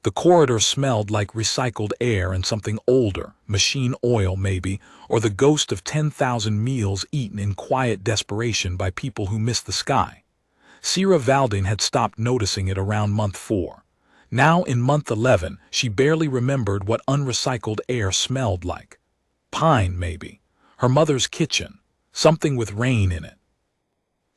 The corridor smelled like recycled air and something older, machine oil maybe, or the ghost of 10,000 meals eaten in quiet desperation by people who missed the sky. Sierra Valdin had stopped noticing it around month 4. Now in month 11, she barely remembered what unrecycled air smelled like. Pine, maybe. Her mother's kitchen. Something with rain in it.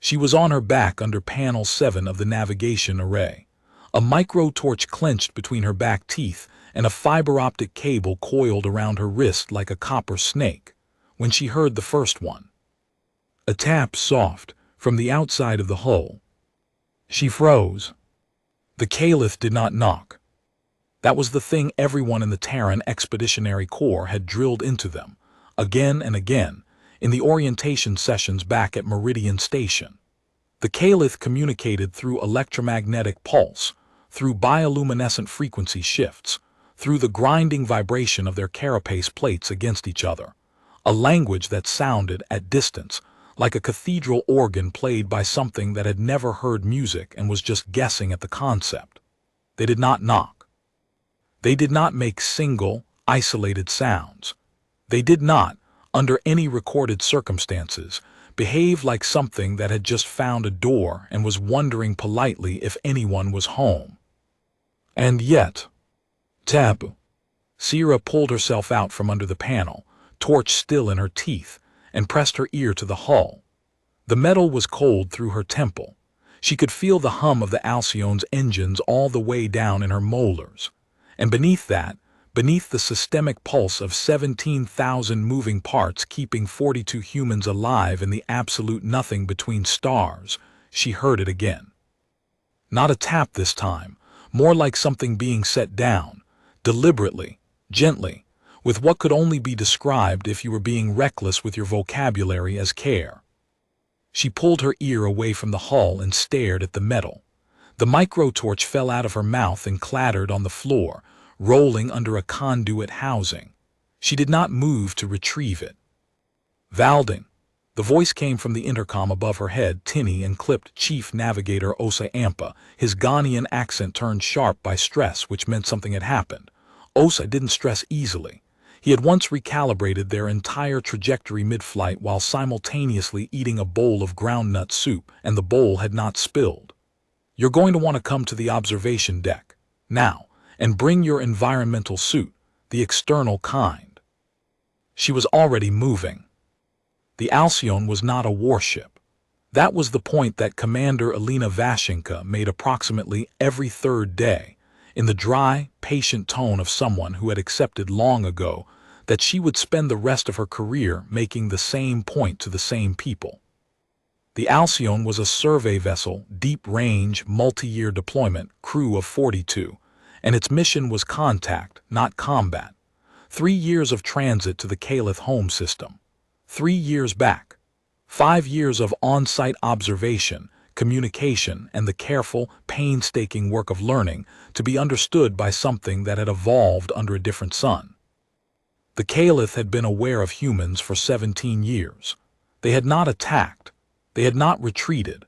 She was on her back under panel 7 of the navigation array. A micro-torch clenched between her back teeth and a fiber-optic cable coiled around her wrist like a copper snake, when she heard the first one. A tap soft, from the outside of the hull. She froze. The Caliph did not knock. That was the thing everyone in the Terran Expeditionary Corps had drilled into them, again and again, in the orientation sessions back at Meridian Station. The Caliph communicated through electromagnetic pulse, through bioluminescent frequency shifts, through the grinding vibration of their carapace plates against each other, a language that sounded, at distance, like a cathedral organ played by something that had never heard music and was just guessing at the concept. They did not knock. They did not make single, isolated sounds. They did not, under any recorded circumstances, behave like something that had just found a door and was wondering politely if anyone was home. And yet, tap. Sierra pulled herself out from under the panel, torch still in her teeth, and pressed her ear to the hull. The metal was cold through her temple. She could feel the hum of the Alcyone's engines all the way down in her molars. And beneath that, beneath the systemic pulse of 17,000 moving parts keeping 42 humans alive in the absolute nothing between stars, she heard it again. Not a tap this time, more like something being set down, deliberately, gently, with what could only be described if you were being reckless with your vocabulary as care. She pulled her ear away from the hull and stared at the metal. The microtorch fell out of her mouth and clattered on the floor, rolling under a conduit housing. She did not move to retrieve it. Valdin. The voice came from the intercom above her head, tinny and clipped Chief Navigator Osa Ampa, his Ghanaian accent turned sharp by stress, which meant something had happened. Osa didn't stress easily. He had once recalibrated their entire trajectory mid-flight while simultaneously eating a bowl of groundnut soup, and the bowl had not spilled. You're going to want to come to the observation deck, now, and bring your environmental suit, the external kind. She was already moving. The Alcyone was not a warship. That was the point that Commander Elena Vashenka made approximately every third day, in the dry, patient tone of someone who had accepted long ago that she would spend the rest of her career making the same point to the same people. The Alcyone was a survey vessel, deep-range, multi-year deployment, crew of 42, and its mission was contact, not combat. 3 years of transit to the Caliph home system. 3 years back. 5 years of on-site observation, communication, and the careful, painstaking work of learning to be understood by something that had evolved under a different sun. The Caliph had been aware of humans for 17 years. They had not attacked. They had not retreated.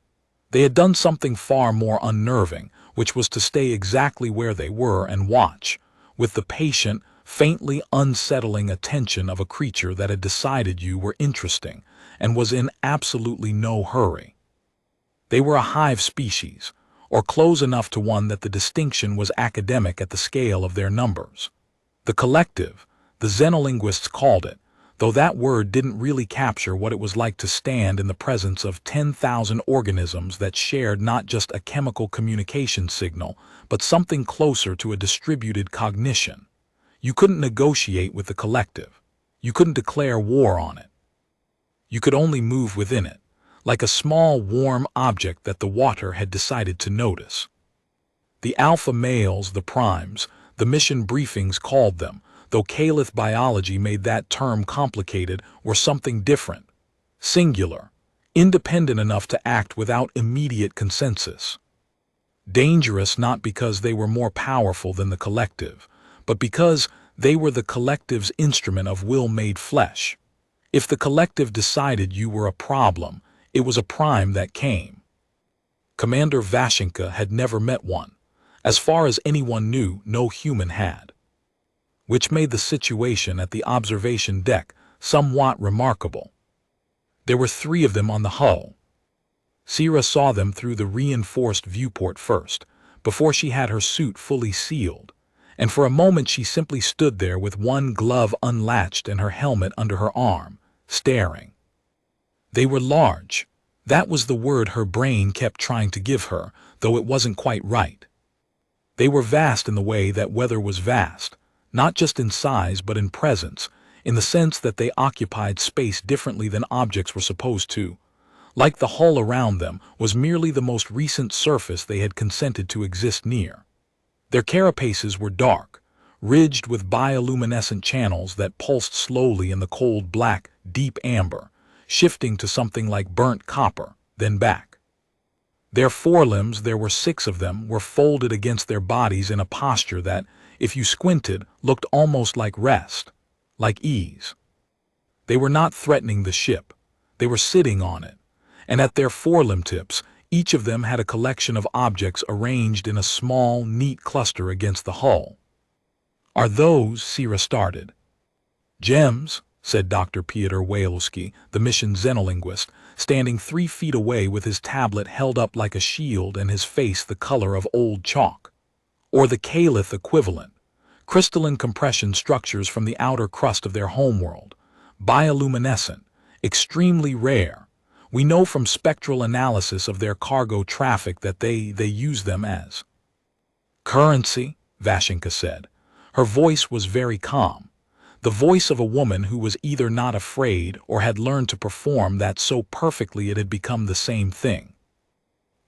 They had done something far more unnerving, which was to stay exactly where they were and watch, with the patient, faintly unsettling attention of a creature that had decided you were interesting and was in absolutely no hurry. They were a hive species, or close enough to one that the distinction was academic at the scale of their numbers. The collective, the xenolinguists called it, though that word didn't really capture what it was like to stand in the presence of 10,000 organisms that shared not just a chemical communication signal, but something closer to a distributed cognition. You couldn't negotiate with the collective. You couldn't declare war on it. You could only move within it, like a small warm object that the water had decided to notice. The alpha males, the primes, the mission briefings called them, though Caliph biology made that term complicated, were something different, singular, independent enough to act without immediate consensus. Dangerous not because they were more powerful than the collective, but because they were the collective's instrument of will made flesh. If the collective decided you were a problem, it was a prime that came. Commander Vashenka had never met one. As far as anyone knew, no human had, which made the situation at the observation deck somewhat remarkable. There were 3 of them on the hull. Sierra saw them through the reinforced viewport first, before she had her suit fully sealed, and for a moment she simply stood there with one glove unlatched and her helmet under her arm, staring. They were large. That was the word her brain kept trying to give her, though it wasn't quite right. They were vast in the way that weather was vast, not just in size but in presence, in the sense that they occupied space differently than objects were supposed to. Like the hull around them was merely the most recent surface they had consented to exist near. Their carapaces were dark, ridged with bioluminescent channels that pulsed slowly in the cold black, deep amber, shifting to something like burnt copper, then back. Their forelimbs, there were 6 of them, were folded against their bodies in a posture that, if you squinted, looked almost like rest, like ease. They were not threatening the ship. They were sitting on it, and at their forelimb tips, each of them had a collection of objects arranged in a small, neat cluster against the hull. "Are those," Sierra started. "Gems," said Dr. Piotr Waloski, the mission xenolinguist, standing 3 feet away with his tablet held up like a shield and his face the color of old chalk. "Or the Calith equivalent, crystalline compression structures from the outer crust of their homeworld, bioluminescent, extremely rare. We know from spectral analysis of their cargo traffic that they use them as currency," Vashenka said. Her voice was very calm, the voice of a woman who was either not afraid or had learned to perform that so perfectly it had become the same thing.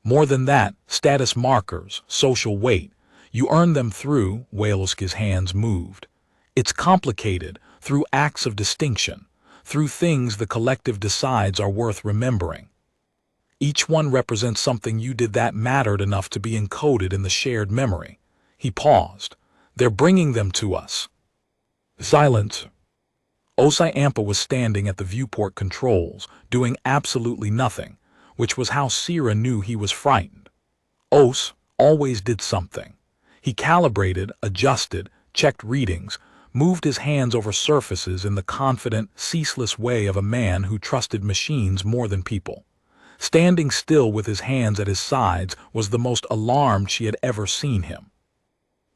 "More than that, status markers, social weight. You earn them through," Waloski's hands moved. "It's complicated, through acts of distinction, through things the collective decides are worth remembering. Each one represents something you did that mattered enough to be encoded in the shared memory." He paused. "They're bringing them to us." Silence. Osai Ampa was standing at the viewport controls, doing absolutely nothing, which was how Sierra knew he was frightened. Os always did something. He calibrated, adjusted, checked readings, moved his hands over surfaces in the confident, ceaseless way of a man who trusted machines more than people. Standing still with his hands at his sides was the most alarmed she had ever seen him.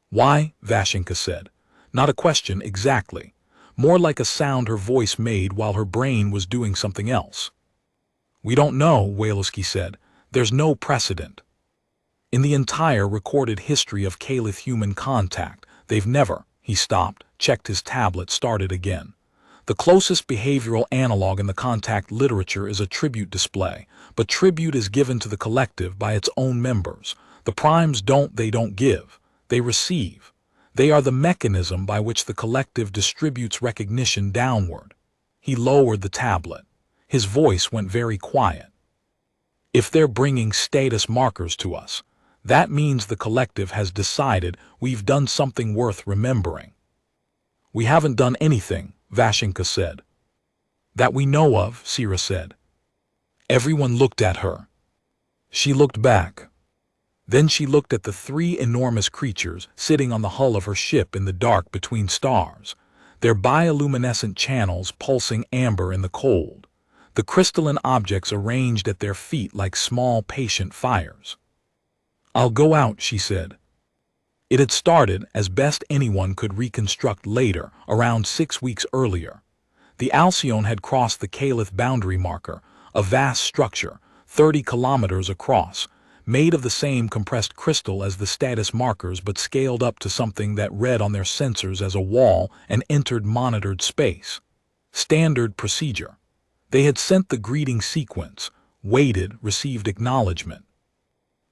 "Why?" Vashenka said. Not a question exactly, more like a sound her voice made while her brain was doing something else. "We don't know," Waloski said. "There's no precedent. In the entire recorded history of Calith human contact, they've never." He stopped, checked his tablet, started again. "The closest behavioral analog in the contact literature is a tribute display, but tribute is given to the collective by its own members. The primes they don't give, they receive. They are the mechanism by which the collective distributes recognition downward." He lowered the tablet. His voice went very quiet. "If they're bringing status markers to us, that means the collective has decided we've done something worth remembering." "We haven't done anything," Vashenka said. "That we know of," Sierra said. Everyone looked at her. She looked back. Then she looked at the 3 enormous creatures sitting on the hull of her ship in the dark between stars, their bioluminescent channels pulsing amber in the cold, the crystalline objects arranged at their feet like small patient fires. "I'll go out," she said. It had started, as best anyone could reconstruct later, around 6 weeks earlier. The Alcyone had crossed the Calith boundary marker, a vast structure, 30 kilometers across, made of the same compressed crystal as the status markers but scaled up to something that read on their sensors as a wall and entered monitored space. Standard procedure. They had sent the greeting sequence, waited, received acknowledgement.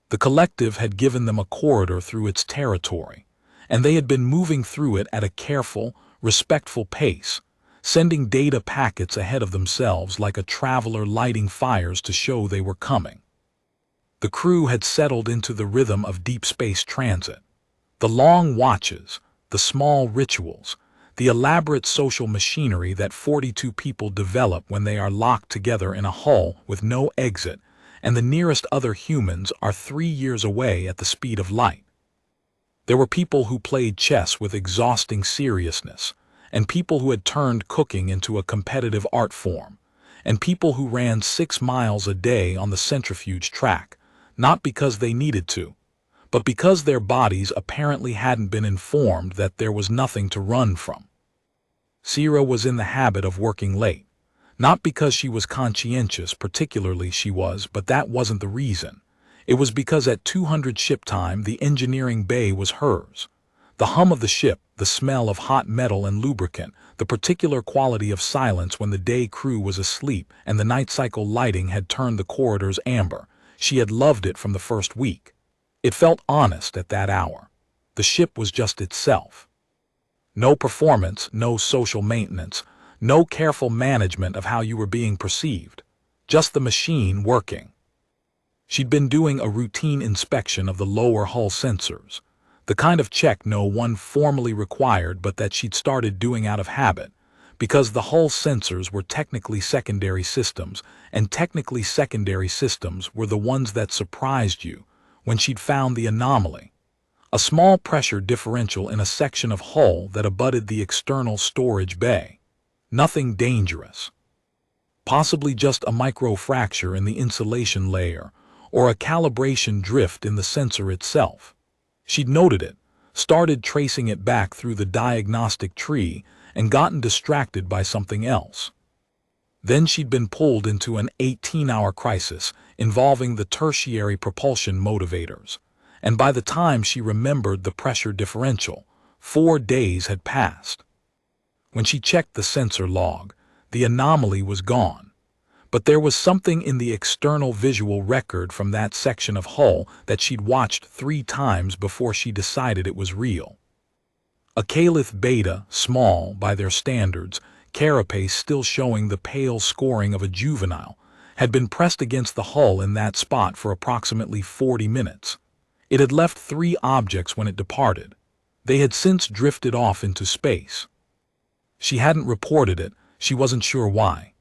The collective had given them a corridor through its territory, and they had been moving through it at a careful, respectful pace, sending data packets ahead of themselves like a traveler lighting fires to show they were coming. The crew had settled into the rhythm of deep space transit. The long watches, the small rituals, the elaborate social machinery that 42 people develop when they are locked together in a hull with no exit, and the nearest other humans are 3 years away at the speed of light. There were people who played chess with exhausting seriousness, and people who had turned cooking into a competitive art form, and people who ran 6 miles a day on the centrifuge track, not because they needed to, but because their bodies apparently hadn't been informed that there was nothing to run from. Sierra was in the habit of working late, not because she was conscientious, particularly she was, but that wasn't the reason. It was because at 200 ship time the engineering bay was hers. The hum of the ship, the smell of hot metal and lubricant, the particular quality of silence when the day crew was asleep and the night cycle lighting had turned the corridors amber. She had loved it from the first week. It felt honest at that hour. The ship was just itself. No performance, no social maintenance, no careful management of how you were being perceived. Just the machine working. She'd been doing a routine inspection of the lower hull sensors, the kind of check no one formally required but that she'd started doing out of habit, because the hull sensors were technically secondary systems, and technically secondary systems were the ones that surprised you when she'd found the anomaly. A small pressure differential in a section of hull that abutted the external storage bay. Nothing dangerous. Possibly just a microfracture in the insulation layer, or a calibration drift in the sensor itself. She'd noted it, started tracing it back through the diagnostic tree, and gotten distracted by something else. Then she'd been pulled into an 18-hour crisis involving the tertiary propulsion motivators, and by the time she remembered the pressure differential, 4 days had passed. When she checked the sensor log, the anomaly was gone. But there was something in the external visual record from that section of hull that she'd watched 3 times before she decided it was real. A Caliph beta, small by their standards, carapace still showing the pale scoring of a juvenile, had been pressed against the hull in that spot for approximately 40 minutes. It had left 3 objects when it departed. They had since drifted off into space. She hadn't reported it, she wasn't sure why.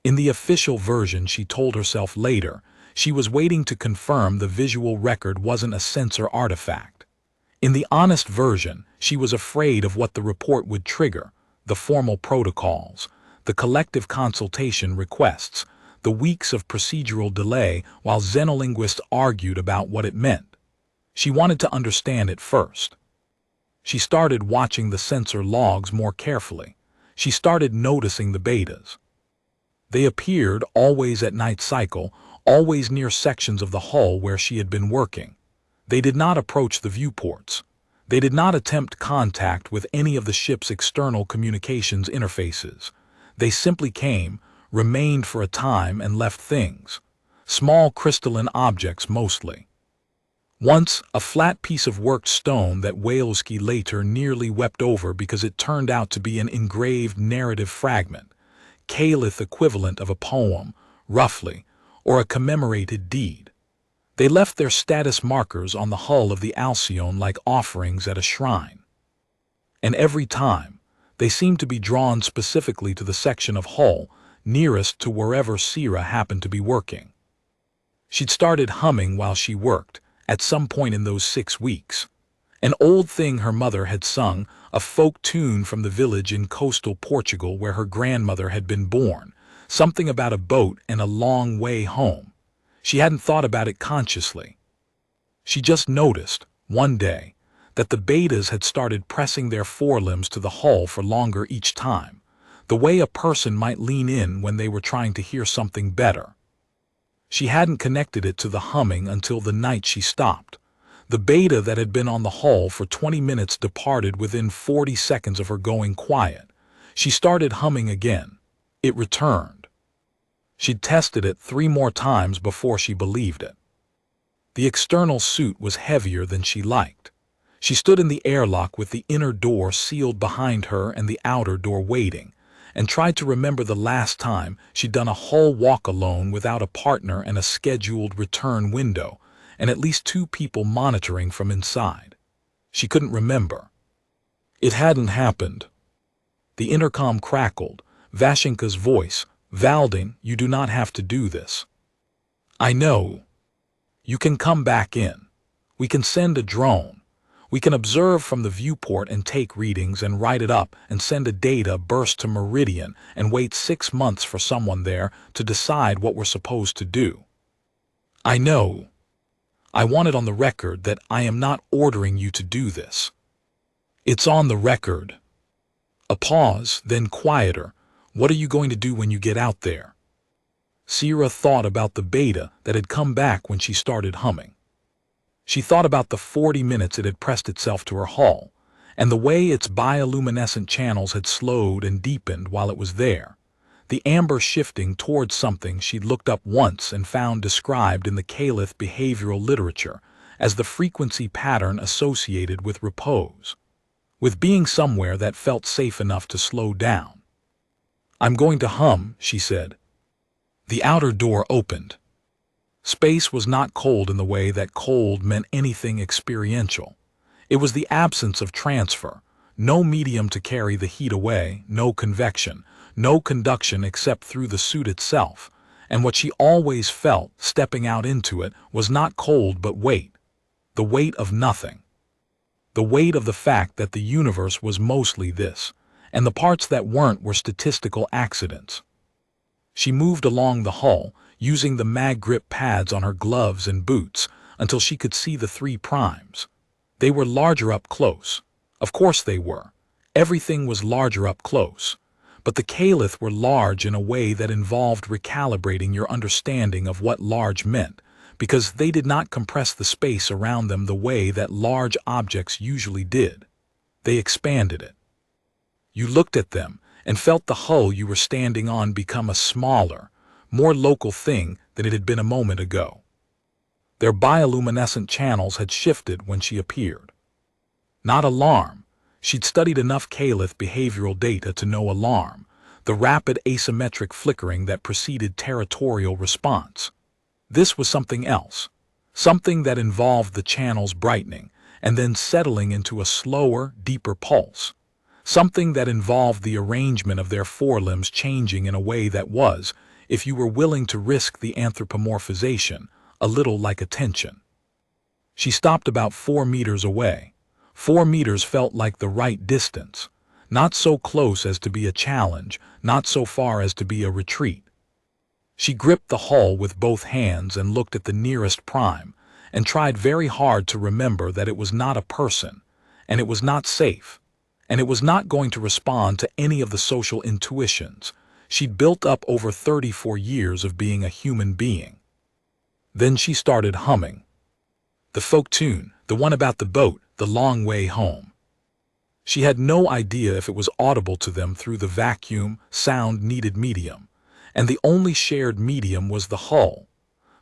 In the official version, she told herself later, she was waiting to confirm the visual record wasn't a sensor artifact. In the honest version, she was afraid of what the report would trigger, the formal protocols, the collective consultation requests, the weeks of procedural delay while xenolinguists argued about what it meant. She wanted to understand it first. She started watching the sensor logs more carefully. She started noticing the betas. They appeared always at night cycle, always near sections of the hull where she had been working. They did not approach the viewports. They did not attempt contact with any of the ship's external communications interfaces. They simply came, remained for a time, and left things. Small crystalline objects mostly. Once, a flat piece of worked stone that Waleski later nearly wept over because it turned out to be an engraved narrative fragment, Caliph equivalent of a poem, roughly, or a commemorated deed. They left their status markers on the hull of the Alcyone like offerings at a shrine. And every time, they seemed to be drawn specifically to the section of hull nearest to wherever Sierra happened to be working. She'd started humming while she worked, at some point in those 6 weeks. An old thing her mother had sung, a folk tune from the village in coastal Portugal where her grandmother had been born, something about a boat and a long way home. She hadn't thought about it consciously. She just noticed, one day, that the betas had started pressing their forelimbs to the hull for longer each time, the way a person might lean in when they were trying to hear something better. She hadn't connected it to the humming until the night she stopped. The beta that had been on the hull for 20 minutes departed within 40 seconds of her going quiet. She started humming again. It returned. She'd tested it 3 more times before she believed it. The external suit was heavier than she liked. She stood in the airlock with the inner door sealed behind her and the outer door waiting, and tried to remember the last time she'd done a hull walk alone without a partner and a scheduled return window, and at least 2 people monitoring from inside. She couldn't remember. It hadn't happened. The intercom crackled, Vashenka's voice, "Valding, you do not have to do this. I know. You can come back in. We can send a drone. We can observe from the viewport and take readings and write it up and send a data burst to Meridian and wait 6 months for someone there to decide what we're supposed to do. I know. I want it on the record that I am not ordering you to do this. It's on the record. A pause, then quieter. What are you going to do when you get out there? Sierra thought about the beta that had come back when she started humming. She thought about the 40 minutes it had pressed itself to her hull, and the way its bioluminescent channels had slowed and deepened while it was there, the amber shifting towards something she'd looked up once and found described in the Caliph behavioral literature as the frequency pattern associated with repose, with being somewhere that felt safe enough to slow down. I'm going to hum, she said. The outer door opened. Space was not cold in the way that cold meant anything experiential. It was the absence of transfer, no medium to carry the heat away, no convection, no conduction except through the suit itself, and what she always felt, stepping out into it, was not cold but weight. The weight of nothing. The weight of the fact that the universe was mostly this, and the parts that weren't were statistical accidents. She moved along the hull, using the mag grip pads on her gloves and boots, until she could see the 3 primes. They were larger up close. Of course they were. Everything was larger up close. But the Caliph were large in a way that involved recalibrating your understanding of what large meant, because they did not compress the space around them the way that large objects usually did. They expanded it. You looked at them and felt the hull you were standing on become a smaller, more local thing than it had been a moment ago. Their bioluminescent channels had shifted when she appeared. Not alarm. She'd studied enough Caliph behavioral data to know alarm, the rapid asymmetric flickering that preceded territorial response. This was something else, something that involved the channels brightening and then settling into a slower, deeper pulse, something that involved the arrangement of their forelimbs changing in a way that was, if you were willing to risk the anthropomorphization, a little like attention. She stopped about 4 meters away. 4 meters felt like the right distance, not so close as to be a challenge, not so far as to be a retreat. She gripped the hull with both hands and looked at the nearest prime, and tried very hard to remember that it was not a person, and it was not safe, and it was not going to respond to any of the social intuitions she'd built up over 34 years of being a human being. Then she started humming. The folk tune, the one about the boat, the long way home. She had no idea if it was audible to them through the vacuum, sound-needed medium, and the only shared medium was the hull.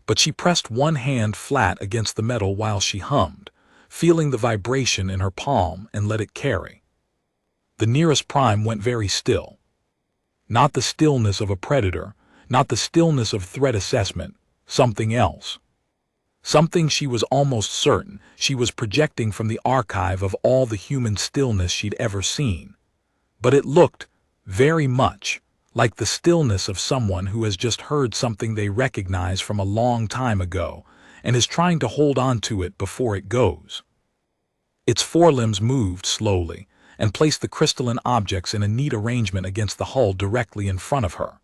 But she pressed one hand flat against the metal while she hummed, feeling the vibration in her palm, and let it carry. The nearest prime went very still. Not the stillness of a predator, not the stillness of threat assessment, something else. Something she was almost certain she was projecting from the archive of all the human stillness she'd ever seen. But it looked, very much, like the stillness of someone who has just heard something they recognize from a long time ago and is trying to hold on to it before it goes. Its forelimbs moved slowly and placed the crystalline objects in a neat arrangement against the hull directly in front of her.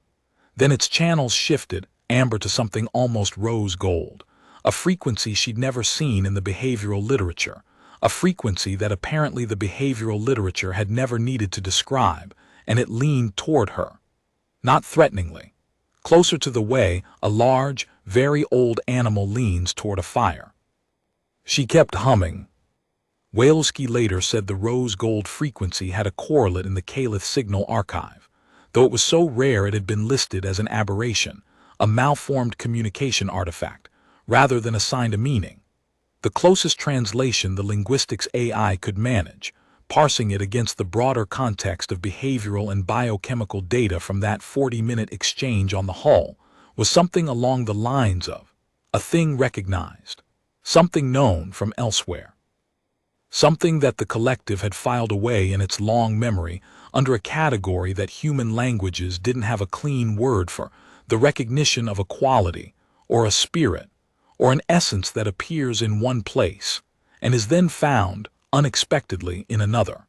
Then its channels shifted, amber to something almost rose gold, a frequency she'd never seen in the behavioral literature, a frequency that apparently the behavioral literature had never needed to describe, and it leaned toward her. Not threateningly, closer to the way a large, very old animal leans toward a fire. She kept humming. Walesky later said the rose gold frequency had a correlate in the Caliph signal archive, though it was so rare it had been listed as an aberration, a malformed communication artifact, rather than assigned a meaning. The closest translation the linguistics AI could manage, parsing it against the broader context of behavioral and biochemical data from that 40-minute exchange on the hull, was something along the lines of, a thing recognized, something known from elsewhere. Something that the collective had filed away in its long memory under a category that human languages didn't have a clean word for, the recognition of a quality, or a spirit, or an essence that appears in one place, and is then found, unexpectedly in another.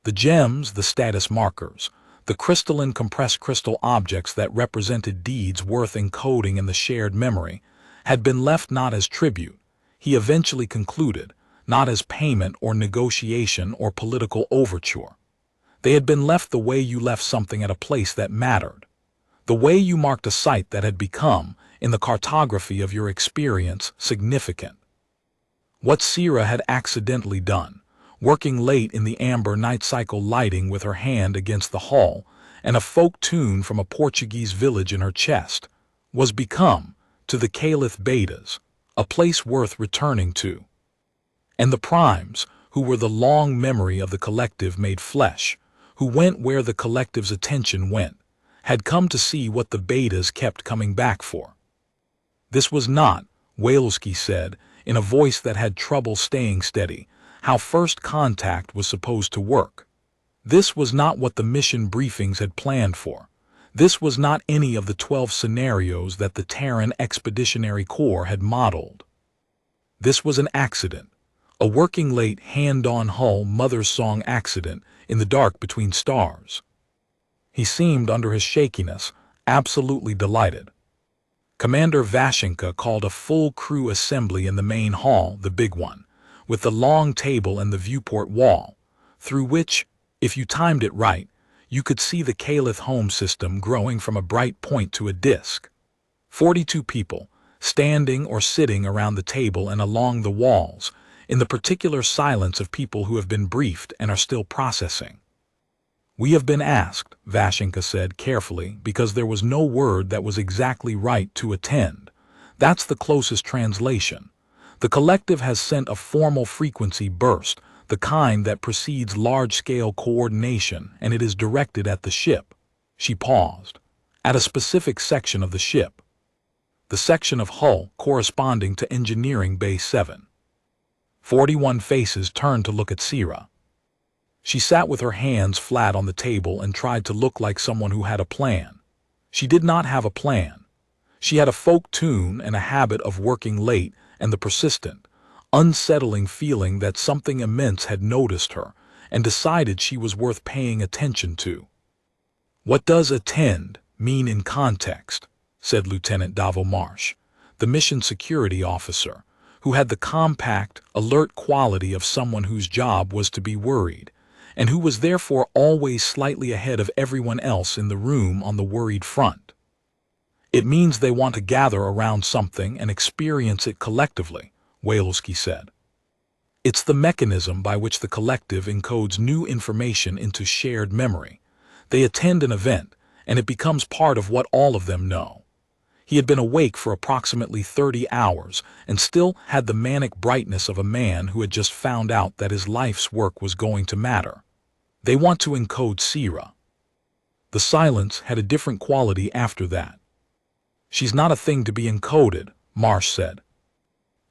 The gems, the status markers, the crystalline compressed crystal objects that represented deeds worth encoding in the shared memory, had been left not as tribute, he eventually concluded, not as payment or negotiation or political overture. They had been left the way you left something at a place that mattered, the way you marked a site that had become, in the cartography of your experience, significant. What Sira had accidentally done, working late in the amber night cycle lighting with her hand against the hull and a folk tune from a Portuguese village in her chest, was become, to the Caliph Betas, a place worth returning to. And the primes, who were the long memory of the collective made flesh, who went where the collective's attention went, had come to see what the Betas kept coming back for. This was not, Waleski said, in a voice that had trouble staying steady, how first contact was supposed to work. This was not what the mission briefings had planned for. This was not any of the 12 scenarios that the Terran Expeditionary Corps had modeled. This was an accident, a working late hand-on hull mother's song accident in the dark between stars. He seemed, under his shakiness, absolutely delighted. Commander Vashenka called a full crew assembly in the main hall, the big one, with the long table and the viewport wall, through which, if you timed it right, you could see the Caliph home system growing from a bright point to a disk. 42 people, standing or sitting around the table and along the walls, in the particular silence of people who have been briefed and are still processing. We have been asked, Vashenka said carefully, because there was no word that was exactly right, to attend. That's the closest translation. The collective has sent a formal frequency burst, the kind that precedes large-scale coordination, and it is directed at the ship. She paused. At a specific section of the ship. The section of hull corresponding to Engineering Bay 7. 41 faces turned to look at Sira. She sat with her hands flat on the table and tried to look like someone who had a plan. She did not have a plan. She had a folk tune and a habit of working late and the persistent, unsettling feeling that something immense had noticed her and decided she was worth paying attention to. "What does attend mean in context?" said Lieutenant Davo Marsh, the mission security officer, who had the compact, alert quality of someone whose job was to be worried, and who was therefore always slightly ahead of everyone else in the room on the worried front. "It means they want to gather around something and experience it collectively," Waleski said. "It's the mechanism by which the collective encodes new information into shared memory. They attend an event, and it becomes part of what all of them know." He had been awake for approximately 30 hours and still had the manic brightness of a man who had just found out that his life's work was going to matter. "They want to encode Sira." The silence had a different quality after that. "She's not a thing to be encoded," Marsh said.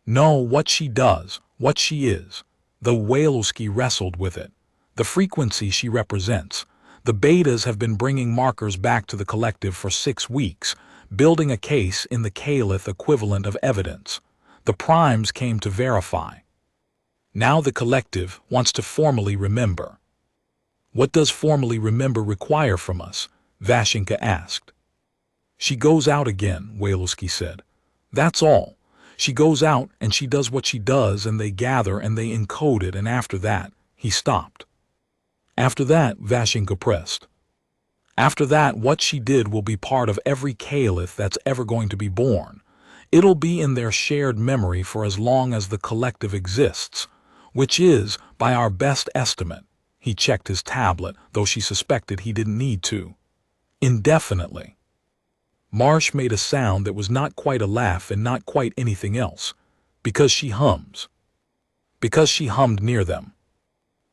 "No, what she does, what she is." Though Waleski wrestled with it. "The frequency she represents. The Betas have been bringing markers back to the collective for 6 weeks, building a case in the Caliph equivalent of evidence. The primes came to verify. Now the collective wants to formally remember." "What does formally remember require from us?" Vashenka asked. "She goes out again," Waleski said. "That's all. She goes out and she does what she does, and they gather and they encode it, and after that," he stopped. "After that," Vashenka pressed. "After that, what she did will be part of every Caliph that's ever going to be born. It'll be in their shared memory for as long as the collective exists, which is, by our best estimate," he checked his tablet, though she suspected he didn't need to, "indefinitely." Marsh made a sound that was not quite a laugh and not quite anything else. "Because she hums." Because she hummed near them.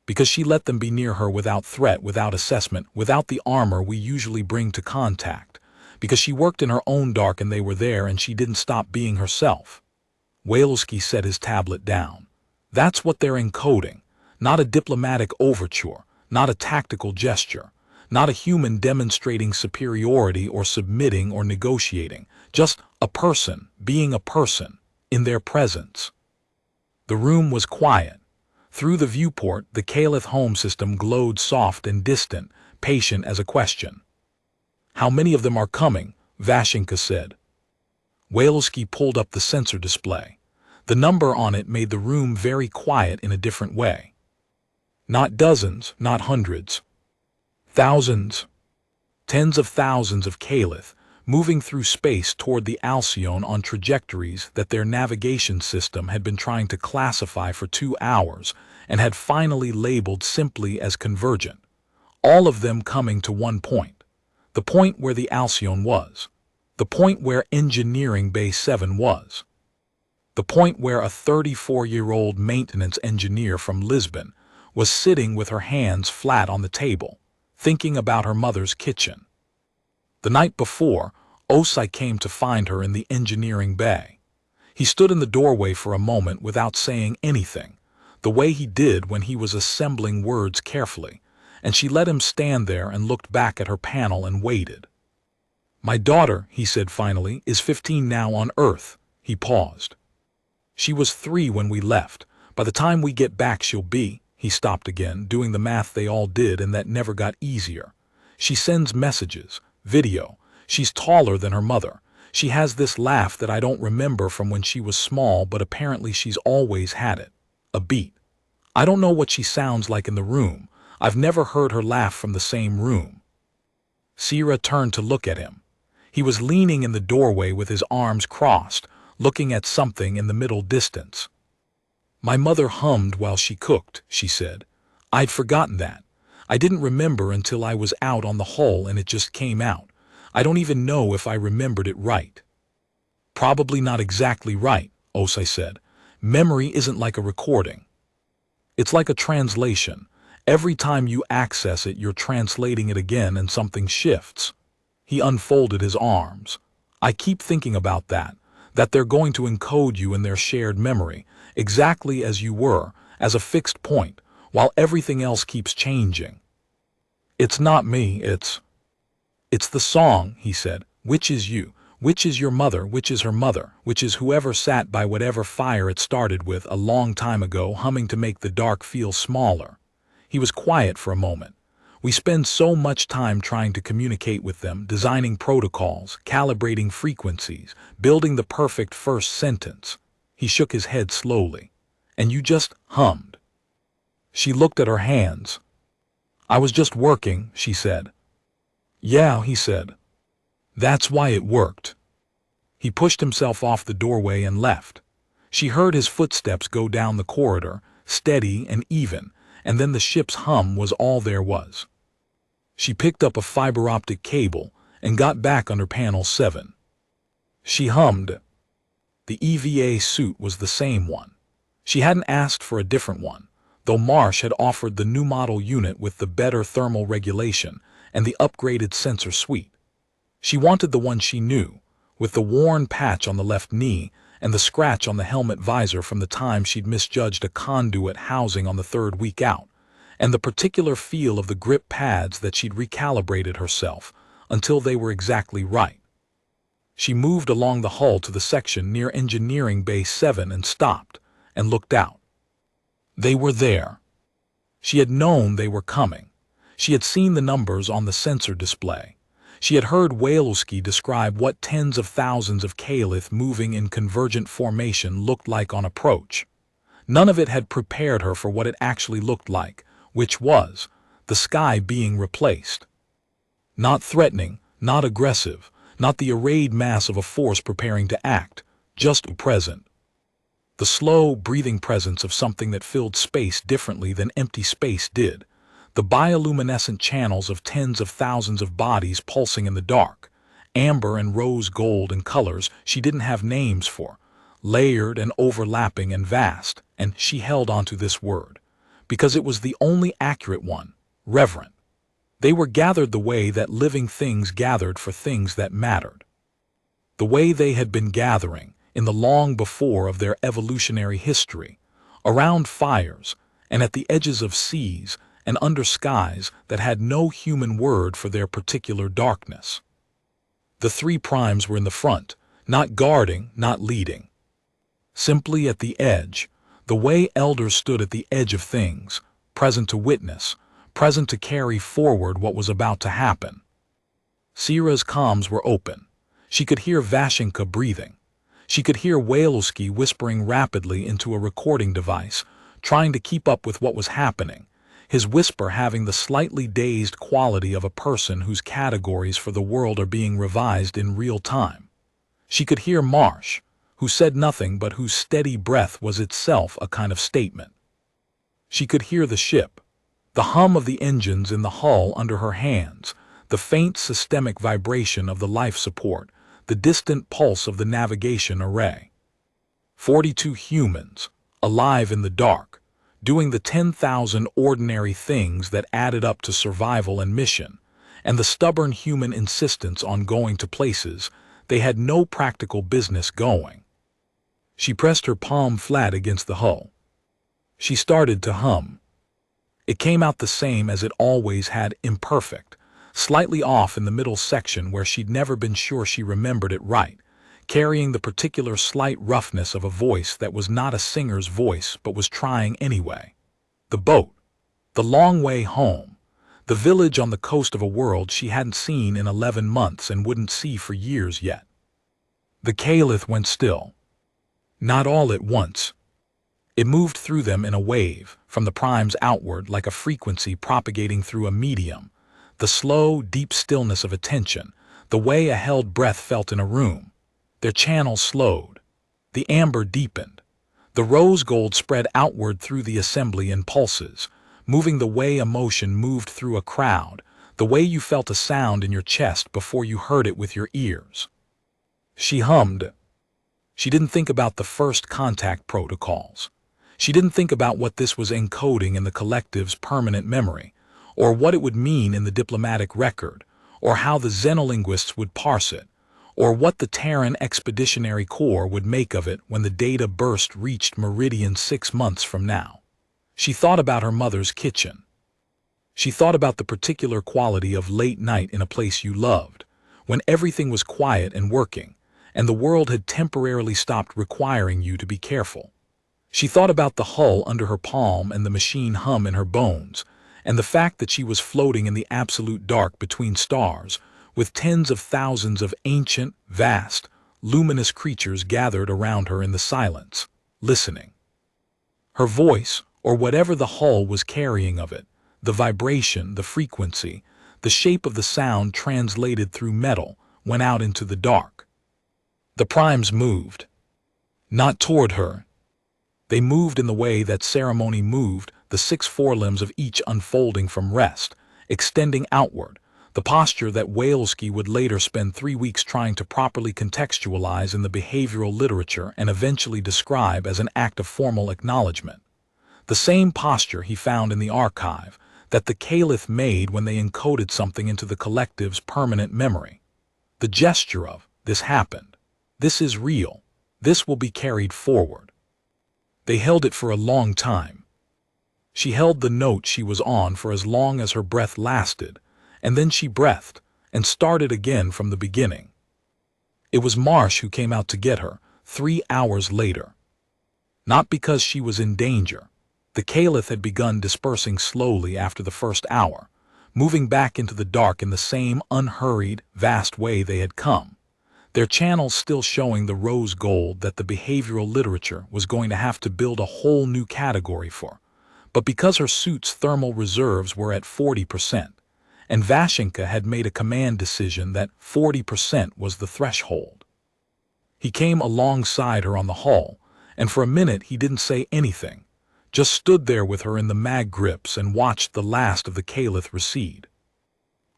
Because she let them be near her without threat, without assessment, without the armor we usually bring to contact. Because she worked in her own dark and they were there and she didn't stop being herself. Waleski set his tablet down. "That's what they're encoding. Not a diplomatic overture, not a tactical gesture, not a human demonstrating superiority or submitting or negotiating, just a person being a person in their presence." The room was quiet. Through the viewport, the Caliph home system glowed soft and distant, patient as a question. "How many of them are coming?" Vashenka said. Waleski pulled up the sensor display. The number on it made the room very quiet in a different way. Not dozens, not hundreds. Thousands. Tens of thousands of Caliph, moving through space toward the Alcyone on trajectories that their navigation system had been trying to classify for 2 hours and had finally labeled simply as convergent. All of them coming to one point. The point where the Alcyone was. The point where Engineering Bay 7 was. The point where a 34-year-old maintenance engineer from Lisbon was sitting with her hands flat on the table, thinking about her mother's kitchen. The night before, Osai came to find her in the engineering bay. He stood in the doorway for a moment without saying anything, the way he did when he was assembling words carefully, and she let him stand there and looked back at her panel and waited. "My daughter," he said finally, "is 15 now on Earth." He paused. "She was 3 when we left. By the time we get back she'll be—" He stopped again, doing the math they all did and that never got easier. "She sends messages, video. She's taller than her mother. She has this laugh that I don't remember from when she was small, but apparently she's always had it. A beat. I don't know what she sounds like in the room. I've never heard her laugh from the same room." Sierra turned to look at him. He was leaning in the doorway with his arms crossed, looking at something in the middle distance. "My mother hummed while she cooked," she said. "I'd forgotten that. I didn't remember until I was out on the hull and it just came out. I don't even know if I remembered it right." "Probably not exactly right," Osai said. "Memory isn't like a recording. It's like a translation. Every time you access it, you're translating it again and something shifts." He unfolded his arms. "I keep thinking about that they're going to encode you in their shared memory, exactly as you were, as a fixed point, while everything else keeps changing. It's not me, it's the song," he said. "Which is you? Which is your mother? Which is her mother? Which is whoever sat by whatever fire it started with a long time ago, humming to make the dark feel smaller?" He was quiet for a moment. "We spend so much time trying to communicate with them, designing protocols, calibrating frequencies, building the perfect first sentence." He shook his head slowly. "And you just hummed." She looked at her hands. "I was just working," she said. "Yeah," he said. "That's why it worked." He pushed himself off the doorway and left. She heard his footsteps go down the corridor, steady and even, and then the ship's hum was all there was. She picked up a fiber optic cable and got back under panel 7. She hummed. The EVA suit was the same one. She hadn't asked for a different one, though Marsh had offered the new model unit with the better thermal regulation and the upgraded sensor suite. She wanted the one she knew, with the worn patch on the left knee and the scratch on the helmet visor from the time she'd misjudged a conduit housing on the 3rd week out, and the particular feel of the grip pads that she'd recalibrated herself until they were exactly right. She moved along the hull to the section near Engineering Bay 7 and stopped and looked out. They were there. She had known they were coming. She had seen the numbers on the sensor display. She had heard Waleski describe what tens of thousands of Caliph moving in convergent formation looked like on approach. None of it had prepared her for what it actually looked like, which was the sky being replaced. Not threatening, not aggressive, not the arrayed mass of a force preparing to act, just present. The slow, breathing presence of something that filled space differently than empty space did. The bioluminescent channels of tens of thousands of bodies pulsing in the dark, amber and rose gold in colors she didn't have names for, layered and overlapping and vast, and she held onto this word, because it was the only accurate one, reverent. They were gathered the way that living things gathered for things that mattered. The way they had been gathering in the long before of their evolutionary history, around fires and at the edges of seas and under skies that had no human word for their particular darkness. The 3 primes were in the front, not guarding, not leading. Simply at the edge, The way elders stood at the edge of things, present to witness, present to carry forward what was about to happen. Sira's comms were open. She could hear Vashenka breathing. She could hear Waleski whispering rapidly into a recording device, trying to keep up with what was happening, his whisper having the slightly dazed quality of a person whose categories for the world are being revised in real time. She could hear Marsh, who said nothing but whose steady breath was itself a kind of statement. She could hear the ship, the hum of the engines in the hull under her hands, the faint systemic vibration of the life support, the distant pulse of the navigation array. 42 humans, alive in the dark, doing the 10,000 ordinary things that added up to survival and mission, and the stubborn human insistence on going to places they had no practical business going. She pressed her palm flat against the hull. She started to hum. It came out the same as it always had, imperfect, slightly off in the middle section where she'd never been sure she remembered it right, carrying the particular slight roughness of a voice that was not a singer's voice but was trying anyway. The boat, the long way home, the village on the coast of a world she hadn't seen in 11 months and wouldn't see for years yet. The Caliph went still. Not all at once. It moved through them in a wave, from the primes outward like a frequency propagating through a medium, the slow, deep stillness of attention, the way a held breath felt in a room. Their channels slowed. The amber deepened. The rose gold spread outward through the assembly in pulses, moving the way emotion moved through a crowd, the way you felt a sound in your chest before you heard it with your ears. She hummed. She didn't think about the first contact protocols. She didn't think about what this was encoding in the collective's permanent memory, or what it would mean in the diplomatic record, or how the xenolinguists would parse it, or what the Terran Expeditionary Corps would make of it when the data burst reached Meridian 6 months from now. She thought about her mother's kitchen. She thought about the particular quality of late night in a place you loved, when everything was quiet and working, and the world had temporarily stopped requiring you to be careful. She thought about the hull under her palm and the machine hum in her bones, and the fact that she was floating in the absolute dark between stars, with tens of thousands of ancient, vast, luminous creatures gathered around her in the silence, listening. Her voice, or whatever the hull was carrying of it, the vibration, the frequency, the shape of the sound translated through metal, went out into the dark. The primes moved. Not toward her. They moved in the way that ceremony moved, the 6 forelimbs of each unfolding from rest, extending outward, the posture that Waleski would later spend 3 weeks trying to properly contextualize in the behavioral literature and eventually describe as an act of formal acknowledgement. The same posture he found in the archive that the Caliph made when they encoded something into the collective's permanent memory. The gesture of, this happened. This is real. This will be carried forward. They held it for a long time. She held the note she was on for as long as her breath lasted, and then she breathed and started again from the beginning. It was Marsh who came out to get her 3 hours later. Not because she was in danger. The Caliph had begun dispersing slowly after the first hour, moving back into the dark in the same unhurried, vast way they had come, their channels still showing the rose gold that the behavioral literature was going to have to build a whole new category for. But because her suit's thermal reserves were at 40%, and Vashenka had made a command decision that 40% was the threshold. He came alongside her on the hull, and for a minute he didn't say anything, just stood there with her in the mag grips and watched the last of the Caliph recede.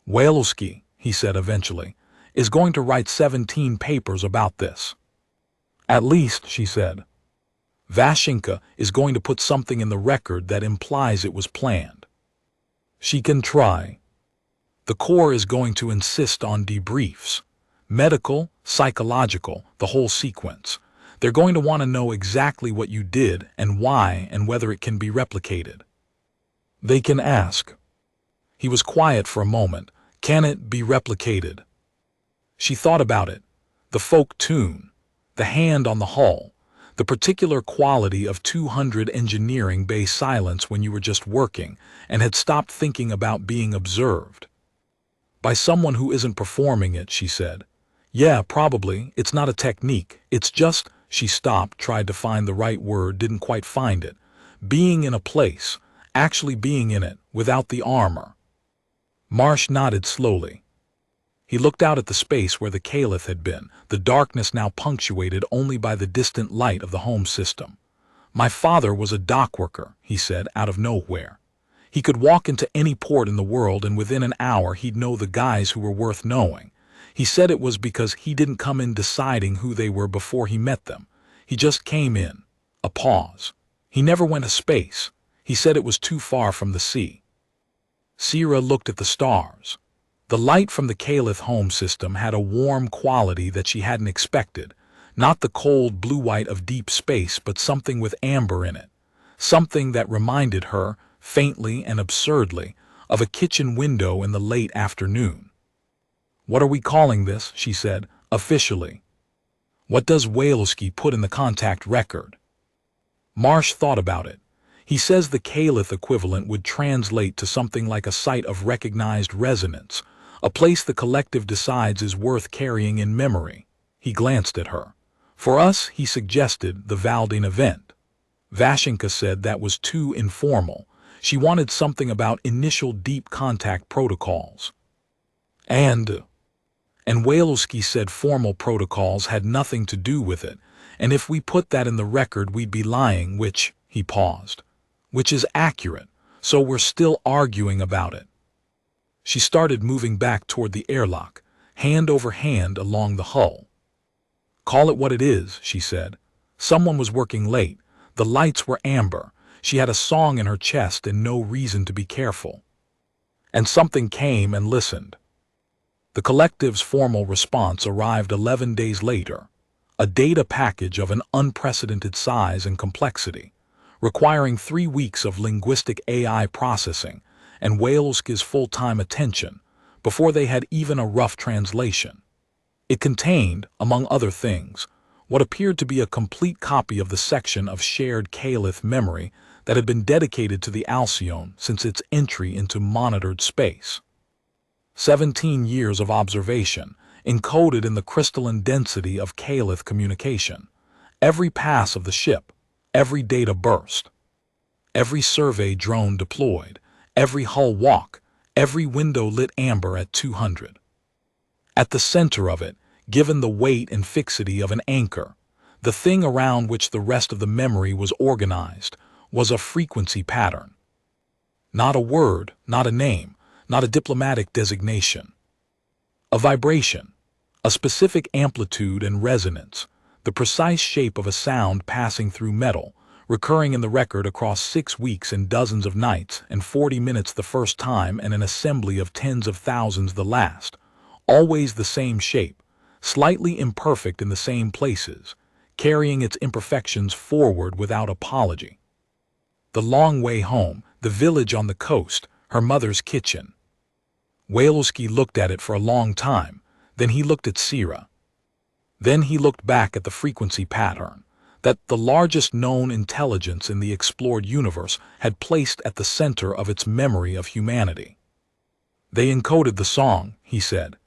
Waleski, he said eventually, is going to write 17 papers about this. At least, she said. Vashenka is going to put something in the record that implies it was planned. She can try. The Corps is going to insist on debriefs. Medical, psychological, the whole sequence. They're going to want to know exactly what you did and why and whether it can be replicated. They can ask. He was quiet for a moment. Can it be replicated? She thought about it. The folk tune, the hand on the hull, The particular quality of 200 engineering bay silence when you were just working and had stopped thinking about being observed. By someone who isn't performing it, she said. Yeah, probably. It's not a technique. It's just, she stopped, tried to find the right word, didn't quite find it. Being in a place, actually being in it, without the armor. Marsh nodded slowly. He looked out at the space where the Caliph had been, the darkness now punctuated only by the distant light of the home system. My father was a dock worker, he said, out of nowhere. He could walk into any port in the world and within an hour he'd know the guys who were worth knowing. He said it was because he didn't come in deciding who they were before he met them. He just came in. A pause. He never went to space. He said it was too far from the sea. Sierra looked at the stars. The light from the Caliph home system had a warm quality that she hadn't expected, not the cold blue-white of deep space, but something with amber in it, something that reminded her, faintly and absurdly, of a kitchen window in the late afternoon. What are we calling this? She said, officially. What does Waleski put in the contact record? Marsh thought about it. He says the Caliph equivalent would translate to something like a site of recognized resonance, a place the collective decides is worth carrying in memory. He glanced at her. For us, he suggested, the Valdine event. Vashenka said that was too informal. She wanted something about initial deep contact protocols. And Waleski said formal protocols had nothing to do with it, and if we put that in the record we'd be lying, which, he paused, which is accurate, so we're still arguing about it. She started moving back toward the airlock, hand over hand along the hull. Call it what it is, she said. Someone was working late. The lights were amber. She had a song in her chest and no reason to be careful. And something came and listened. The collective's formal response arrived 11 days later, a data package of an unprecedented size and complexity, requiring 3 weeks of linguistic AI processing and Waleski's full-time attention before they had even a rough translation. It contained, among other things, what appeared to be a complete copy of the section of shared Caliph memory that had been dedicated to the Alcyone since its entry into monitored space. 17 years of observation, encoded in the crystalline density of Caliph communication. Every pass of the ship, every data burst, every survey drone deployed, every hull walk, every window lit amber at 200. At the center of it, given the weight and fixity of an anchor, the thing around which the rest of the memory was organized, was a frequency pattern. Not a word, not a name, not a diplomatic designation. A vibration, a specific amplitude and resonance, the precise shape of a sound passing through metal, recurring in the record across 6 weeks and dozens of nights, and 40 minutes the first time and an assembly of tens of thousands the last, always the same shape, slightly imperfect in the same places, carrying its imperfections forward without apology. The long way home, the village on the coast, her mother's kitchen. Waleski looked at it for a long time, then he looked at Sierra. Then he looked back at the frequency pattern that the largest known intelligence in the explored universe had placed at the center of its memory of humanity. They encoded the song, he said.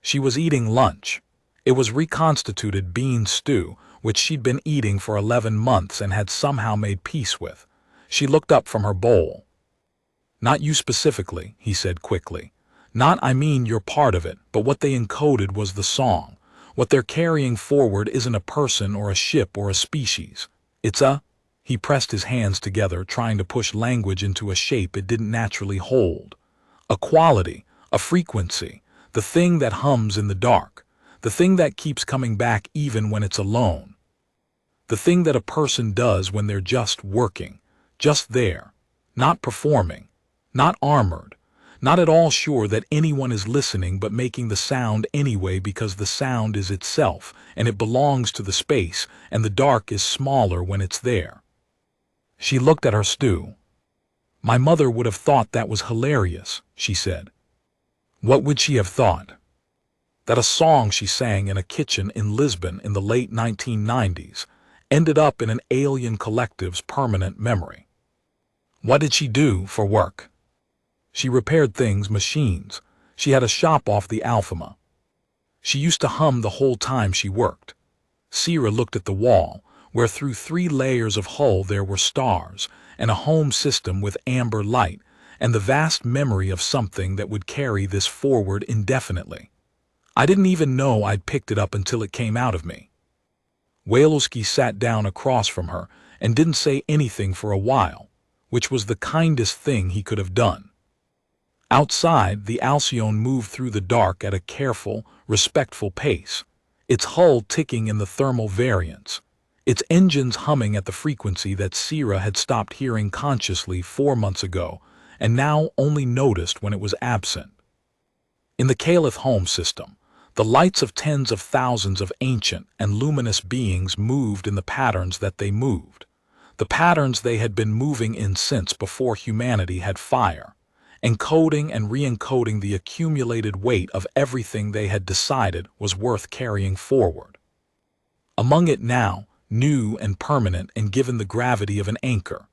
She was eating lunch. It was reconstituted bean stew, which she'd been eating for 11 months and had somehow made peace with. She looked up from her bowl. Not you specifically, he said quickly. Not, I mean, you're part of it, but what they encoded was the song. What they're carrying forward isn't a person or a ship or a species. It's a... He pressed his hands together, trying to push language into a shape it didn't naturally hold. A quality, a frequency, the thing that hums in the dark, the thing that keeps coming back even when it's alone. The thing that a person does when they're just working, just there, not performing, not armored, not at all sure that anyone is listening but making the sound anyway because the sound is itself and it belongs to the space and the dark is smaller when it's there. She looked at her stew. My mother would have thought that was hilarious, she said. What would she have thought? That a song she sang in a kitchen in Lisbon in the late 1990s, ended up in an alien collective's permanent memory. What did she do for work? She repaired things, machines. She had a shop off the Alfama. She used to hum the whole time she worked. Sierra looked at the wall, where through 3 layers of hull there were stars, and a home system with amber light, and the vast memory of something that would carry this forward indefinitely. I didn't even know I'd picked it up until it came out of me. Waloski sat down across from her and didn't say anything for a while, which was the kindest thing he could have done. Outside, the Alcyon moved through the dark at a careful, respectful pace, its hull ticking in the thermal variance, its engines humming at the frequency that Sierra had stopped hearing consciously 4 months ago and now only noticed when it was absent. In the Caliph home system, the lights of tens of thousands of ancient and luminous beings moved in the patterns that they moved, the patterns they had been moving in since before humanity had fire, encoding and re-encoding the accumulated weight of everything they had decided was worth carrying forward. Among it now, new and permanent and given the gravity of an anchor,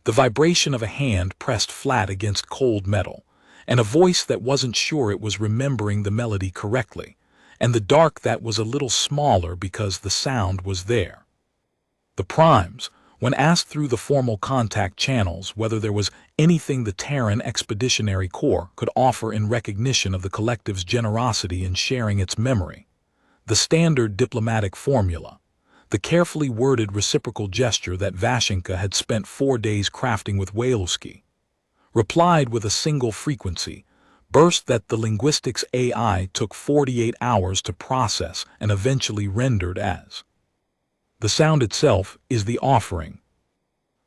the vibration of a hand pressed flat against cold metal, and a voice that wasn't sure it was remembering the melody correctly, and the dark that was a little smaller because the sound was there. The primes, when asked through the formal contact channels whether there was anything the Terran Expeditionary Corps could offer in recognition of the collective's generosity in sharing its memory, the standard diplomatic formula, the carefully worded reciprocal gesture that Vashenka had spent 4 days crafting with Waloski, replied with a single frequency, burst that the linguistics AI took 48 hours to process and eventually rendered as. The sound itself is the offering.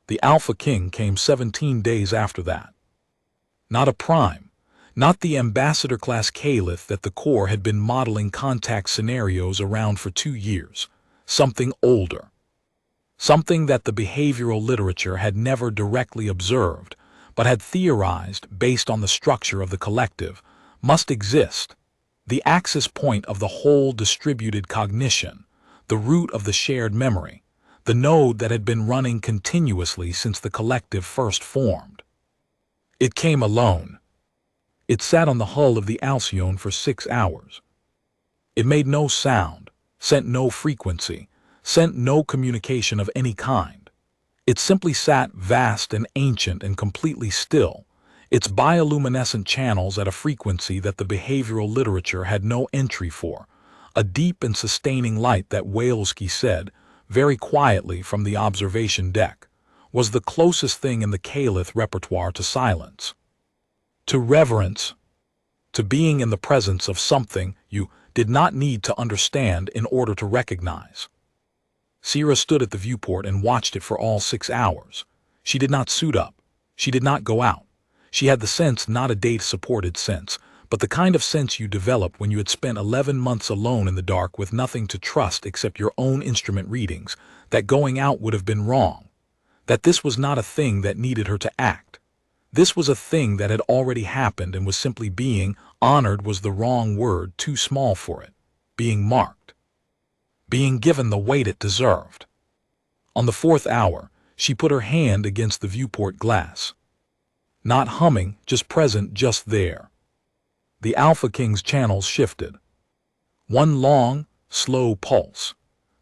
The Alpha King came 17 days after that. Not a prime, not the ambassador-class Caliph that the Corps had been modeling contact scenarios around for 2 years, something older. Something that the behavioral literature had never directly observed, but had theorized based on the structure of the collective, must exist, the axis point of the whole distributed cognition, the root of the shared memory, the node that had been running continuously since the collective first formed. It came alone. It sat on the hull of the Alcyon for 6 hours. It made no sound, sent no frequency, sent no communication of any kind. It simply sat vast and ancient and completely still, its bioluminescent channels at a frequency that the behavioral literature had no entry for, a deep and sustaining light that Waloski said, very quietly from the observation deck, was the closest thing in the Caliph repertoire to silence, to reverence, to being in the presence of something you did not need to understand in order to recognize. Sierra stood at the viewport and watched it for all 6 hours. She did not suit up. She did not go out. She had the sense, not a data-supported sense, but the kind of sense you develop when you had spent 11 months alone in the dark with nothing to trust except your own instrument readings, that going out would have been wrong, that this was not a thing that needed her to act. This was a thing that had already happened and was simply being, honored was the wrong word, too small for it, being marked, being given the weight it deserved. On the 4th hour, she put her hand against the viewport glass. Not humming, just present, just there. The Alpha King's channels shifted. One long, slow pulse.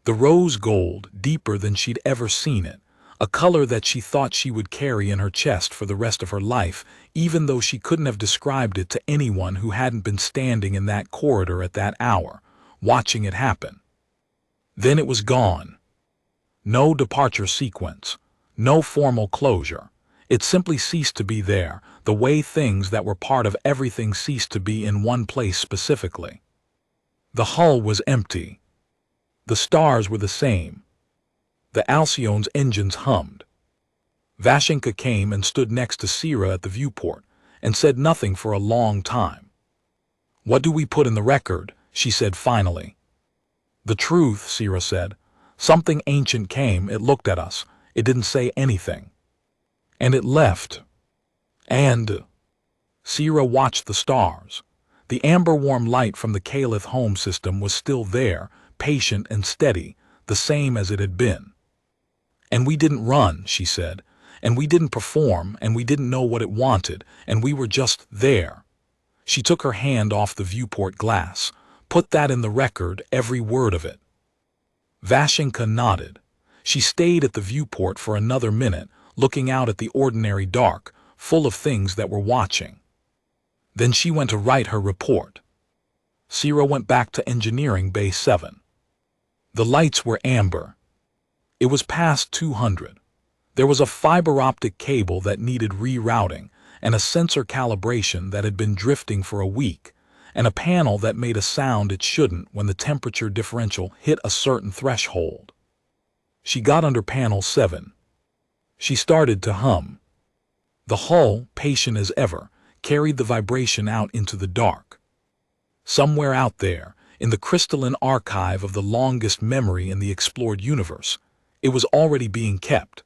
The rose gold, deeper than she'd ever seen it, a color that she thought she would carry in her chest for the rest of her life, even though she couldn't have described it to anyone who hadn't been standing in that corridor at that hour, watching it happen. Then it was gone. No departure sequence, no formal closure. It simply ceased to be there, the way things that were part of everything ceased to be in one place specifically. The hull was empty. The stars were the same. The Alcyon's engines hummed. Vashenka came and stood next to Sierra at the viewport and said nothing for a long time. "What do we put in the record?" she said finally. "The truth," Sierra said. "Something ancient came, it looked at us, it didn't say anything. And it left. And..." Sierra watched the stars. The amber-warm light from the Caliph home system was still there, patient and steady, the same as it had been. And we didn't run, she said. And we didn't perform, and we didn't know what it wanted, and we were just there. She took her hand off the viewport glass. Put that in the record, every word of it. Vashenka nodded. She stayed at the viewport for another minute, looking out at the ordinary dark, full of things that were watching. Then she went to write her report. Sierra went back to Engineering Bay 7. The lights were amber. It was past 200. There was a fiber optic cable that needed rerouting, and a sensor calibration that had been drifting for a week, and a panel that made a sound it shouldn't when the temperature differential hit a certain threshold. She got under panel 7. She started to hum. The hull, patient as ever, carried the vibration out into the dark. Somewhere out there, in the crystalline archive of the longest memory in the explored universe, it was already being kept.